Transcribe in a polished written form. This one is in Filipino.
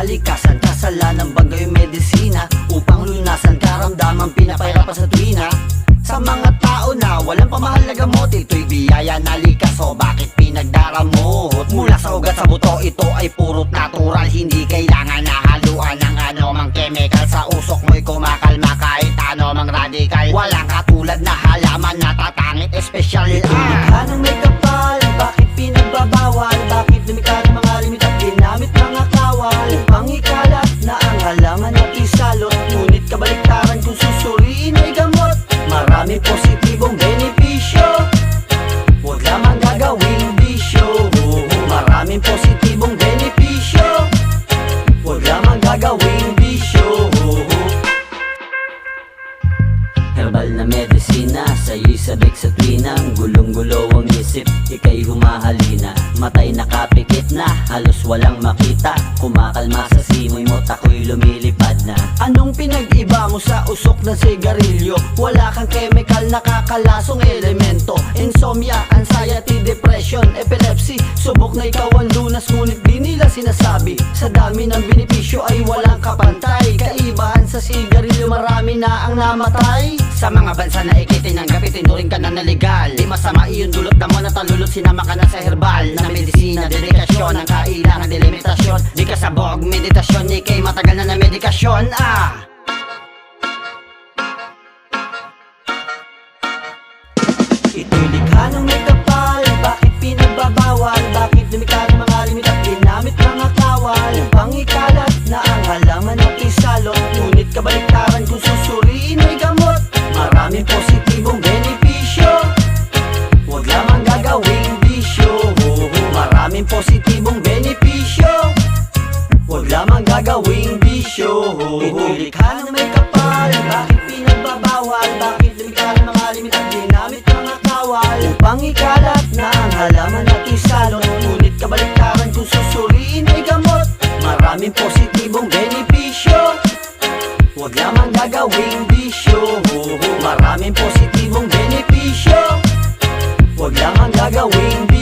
kalikasan, kasalanan, bagay medisina upang lunasan karamdamang pinapahirapan sa tuwina. Sa mga tao na walang pamahal na gamot, ito'y biyaya na likas, o bakit pinagdaramot? Mula sa ugat sa buto, ito ay purot natural, hindi kailangan na haluan ng anumang chemical. Sa usok mo'y kumakalma kahit anumang radikal. Walang katulad na halaman na tatangit espesyal. Lumikha ng may kapal, bakit pinagbabawal? Bakit lumikha ng mga limit at ginamit mga kawal upang ikalat na ang halaman at isalot? Ngunit kabaliktaran kung susuriin ay gamot, maraming positibong benepisyo, huwag lamang gagawing bisyo. Maraming positibong benepisyo, huwag lamang gagawing bisyo. Herbal na medisina, sa'yo'y sabik sa tuwinang gulong-gulo ang isip, ika'y humahalina. Matay nakapikit na, halos walang makita, kumakalma sa simoy mo, ako'y lumilipad na. Anong pinag-iba mo sa usok ng sigarilyo? Wala kang chemical, nakakalasong elemento. Insomnia, anxiety, depression, epilepsy, subok na ikaw ang lunas, ngunit di nila sinasabi. Sa dami ng benepisyo ay walang kapantay. Kaibahan sa sigarilyo, marami na ang namatay. Sa mga bansa na ikitinanggap, itinuring ka na naligal. Di masama iyon, dulot na mo na talulot, sinama ka na sa herbal na medisina, dedikasyon, ang kailangan delimitasyon. Di ka sabog, meditasyon, ikay matagal na medikasyon. Ito'y likha ng may kapal, bakit pinagbabawal? Bakit lumikha ng mga limit at ginamit mga kawal upang ikalat na ang halaman at isalot? Ngunit kabaliktaran kung susuriin ay gamot, maraming positibong benepisyo, huwag lamang gagawing bisyo. Maraming positibong benepisyo, huwag lamang gagawing bisyo. Ito'y likha ng may kapal, bakit pinagbabawal? Bakit lumikha ng mga limit at ginamit mga kawal upang ikalat na ang halaman at isalot? Ngunit kabaliktaran kung susuriin ay gamot, maraming positibong benepisyo, huwag lamang gagawing bisyo. Maraming positibong benepisyo, huwag lamang gagawing bisyo.